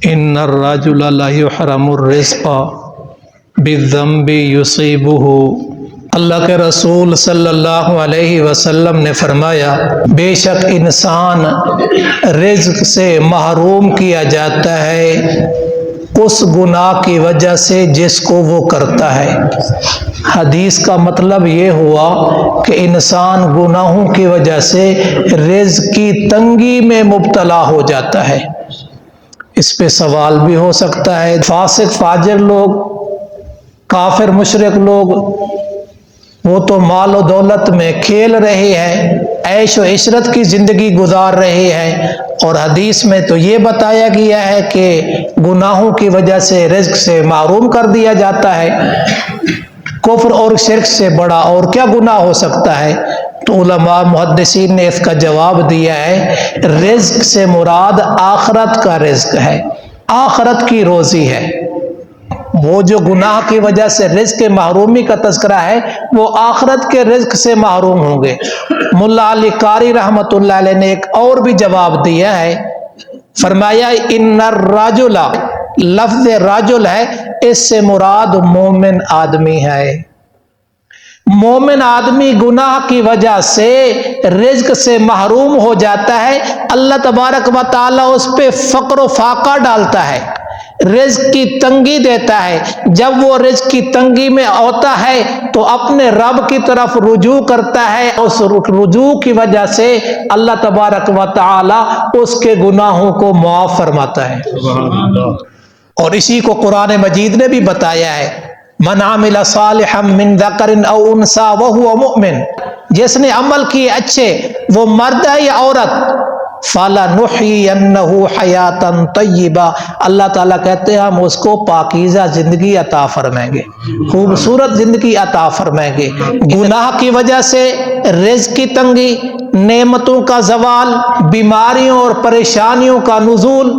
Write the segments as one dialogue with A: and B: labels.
A: ان الرجل لا يحرم الرزق بالذنب يصيبه۔ اللہ کے رسول صلی اللہ علیہ وسلم نے فرمایا، بے شک انسان رزق سے محروم کیا جاتا ہے اس گناہ کی وجہ سے جس کو وہ کرتا ہے۔ حدیث کا مطلب یہ ہوا کہ انسان گناہوں کی وجہ سے رزق کی تنگی میں مبتلا ہو جاتا ہے۔ اس پہ سوال بھی ہو سکتا ہے، فاسق فاجر لوگ، کافر مشرک لوگ، وہ تو مال و دولت میں کھیل رہے ہیں، عیش و عشرت کی زندگی گزار رہے ہیں، اور حدیث میں تو یہ بتایا گیا ہے کہ گناہوں کی وجہ سے رزق سے محروم کر دیا جاتا ہے۔ کفر اور شرک سے بڑا اور کیا گناہ ہو سکتا ہے؟ تو علماء محدثین نے اس کا جواب دیا ہے، رزق سے مراد آخرت کا رزق ہے، آخرت کی روزی ہے۔ وہ جو گناہ کی وجہ سے رزق کے محرومی کا تذکرہ ہے وہ آخرت کے رزق سے محروم ہوں گے۔ ملا علی قاری رحمۃ اللہ علیہ نے ایک اور بھی جواب دیا ہے، فرمایا ان الرجل، لفظ رجل ہے، اس سے مراد مومن آدمی ہے۔ مومن آدمی گناہ کی وجہ سے رزق سے محروم ہو جاتا ہے، اللہ تبارک و تعالی اس پہ فقر و فاقہ ڈالتا ہے، رزق کی تنگی دیتا ہے۔ جب وہ رزق کی تنگی میں ہوتا ہے تو اپنے رب کی طرف رجوع کرتا ہے، اس رجوع کی وجہ سے اللہ تبارک و تعالی اس کے گناہوں کو معاف فرماتا ہے۔ اور اسی کو قرآن مجید نے بھی بتایا ہے، من عمل صالحا من ذکر او انثی وہو مؤمن، جس نے عمل کیے اچھے، وہ مرد ہے یا عورت، فَلَنُحْيِيَنَّهُ حَيَاةً طَيِّبَةً، اللہ تعالیٰ کہتے ہیں ہم اس کو پاکیزہ زندگی عطا فرمائیں گے، خوبصورت زندگی عطا فرمائیں گے۔ گناہ کی وجہ سے رزق کی تنگی، نعمتوں کا زوال، بیماریوں اور پریشانیوں کا نزول،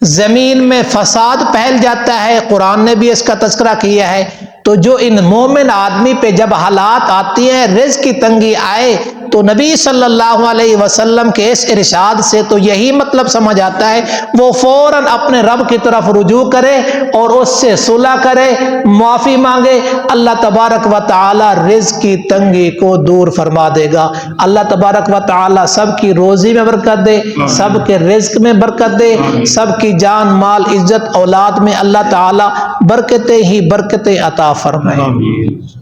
A: زمین میں فساد پھیل جاتا ہے، قرآن نے بھی اس کا تذکرہ کیا ہے۔ تو جو ان مومن آدمی پہ جب حالات آتی ہیں، رزق کی تنگی آئے، تو نبی صلی اللہ علیہ وسلم کے اس ارشاد سے تو یہی مطلب سمجھ آتا ہے وہ فوراً اپنے رب کی طرف رجوع کرے اور اس سے صلح کرے، معافی مانگے، اللہ تبارک و تعالی رزق کی تنگی کو دور فرما دے گا۔ اللہ تبارک و تعالی سب کی روزی میں برکت دے، سب کے رزق میں برکت دے، سب کی جان مال عزت اولاد میں اللہ تعالی برکتیں ہی برکتیں عطا فرمائے۔